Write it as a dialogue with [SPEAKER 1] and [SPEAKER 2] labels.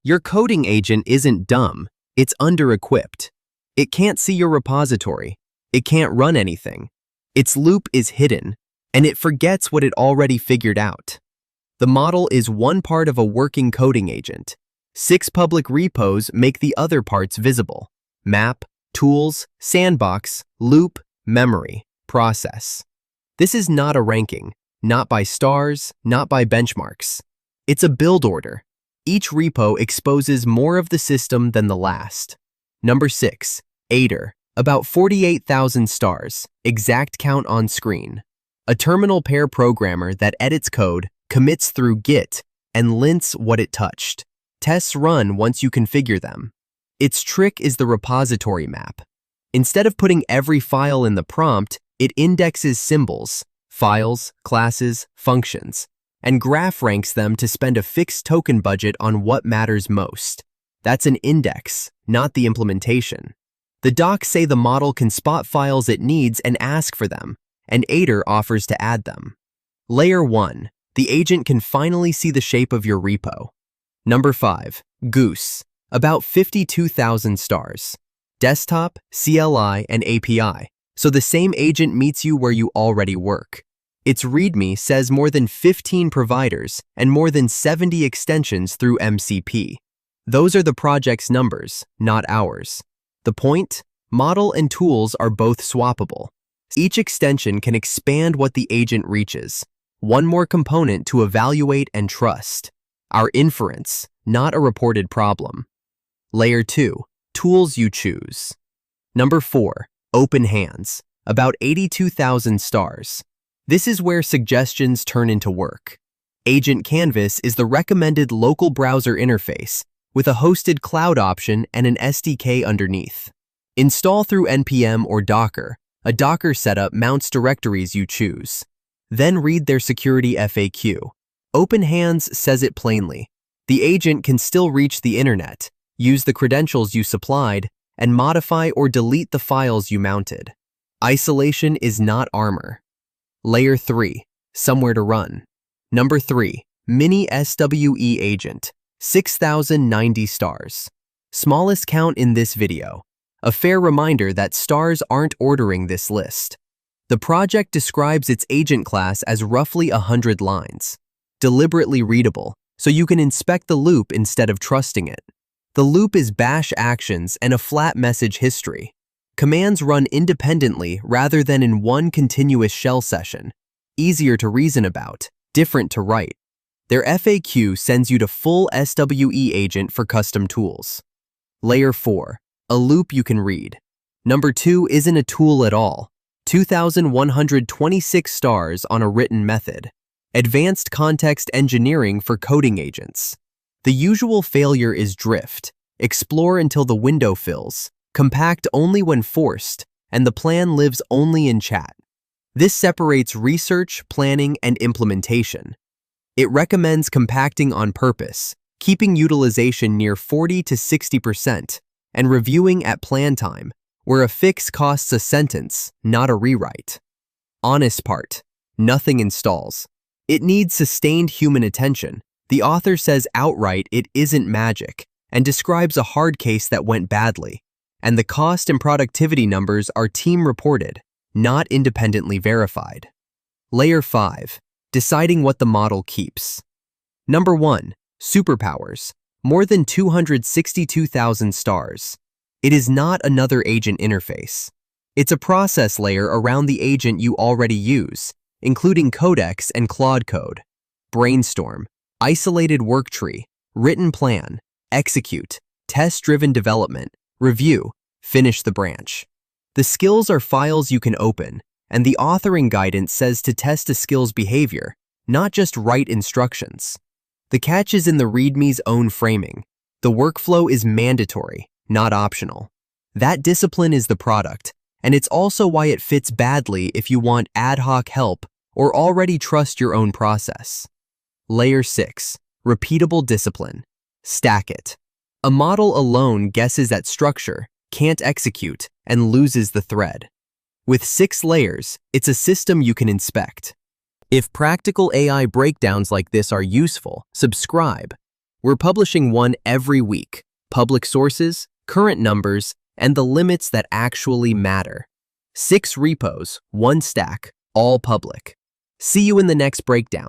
[SPEAKER 1] Your coding agent isn't dumb, it's under-equipped. It can't see your repository. It can't run anything. Its loop is hidden, and it forgets what it already figured out. The model is one part of a working coding agent. 6 public repos make the other parts visible: map, tools, sandbox, loop, memory, process. This is not a ranking, not by stars, not by benchmarks. It's a build order. Each repo exposes more of the system than the last. Number 6, Aider, about 48,000 stars, exact count on screen. A terminal pair programmer that edits code, commits through Git, and lints what it touched. Tests run once you configure them. Its trick is the repository map. Instead of putting every file in the prompt, it indexes symbols, files, classes, functions, and graph ranks them to spend a fixed token budget on what matters most. That's an index, not the implementation. The docs say the model can spot files it needs and ask for them, and Aider offers to add them. Layer 1. The agent can finally see the shape of your repo. Number 5. Goose, about 52,000 stars. Desktop, CLI, and API, so the same agent meets you where you already work. Its README says more than 15 providers and more than 70 extensions through MCP. Those are the project's numbers, not ours. The point? Model and tools are both swappable. Each extension can expand what the agent reaches. One more component to evaluate and trust. Our inference, not a reported problem. Layer 2. Tools you choose. Number 4. OpenHands, about 82,000 stars. This is where suggestions turn into work. Agent Canvas is the recommended local browser interface, with a hosted cloud option and an SDK underneath. Install through NPM or Docker. A Docker setup mounts directories you choose. Then read their security FAQ. OpenHands says it plainly. The agent can still reach the internet, use the credentials you supplied, and modify or delete the files you mounted. Isolation is not armor. Layer 3. Somewhere to run. Number 3. Mini-SWE-agent. 6,090 stars. Smallest count in this video. A fair reminder that stars aren't ordering this list. The project describes its agent class as roughly 100 lines. Deliberately readable, so you can inspect the loop instead of trusting it. The loop is bash actions and a flat message history. Commands run independently rather than in one continuous shell session. Easier to reason about, different to write. Their FAQ sends you to full SWE agent for custom tools. Layer 4. A loop you can read. Number 2 isn't a tool at all. 2,126 stars on a written method. Advanced context engineering for coding agents. The usual failure is drift. Explore until the window fills. Compact only when forced, and the plan lives only in chat. This separates research, planning, and implementation. It recommends compacting on purpose, keeping utilization near 40 to 60%, and reviewing at plan time, where a fix costs a sentence, not a rewrite. Honest part. Nothing installs. It needs sustained human attention. The author says outright it isn't magic, and describes a hard case that went badly. And the cost and productivity numbers are team-reported, not independently verified. Layer 5. Deciding what the model keeps. Number 1. Superpowers. More than 262,000 stars. It is not another agent interface. It's a process layer around the agent you already use, including Codex and Claude Code. Brainstorm. Isolated worktree. Written plan. Execute. Test-driven development. Review. Finish the branch. The skills are files you can open, and the authoring guidance says to test a skill's behavior, not just write instructions. The catch is in the README's own framing. The workflow is mandatory, not optional. That discipline is the product, and it's also why it fits badly if you want ad hoc help or already trust your own process. Layer 6. Repeatable discipline. Stack it. A model alone guesses at structure, can't execute, and loses the thread. With 6 layers, it's a system you can inspect. If practical AI breakdowns like this are useful, subscribe. We're publishing one every week, public sources, current numbers, and the limits that actually matter. 6 repos, 1 stack, all public. See you in the next breakdown.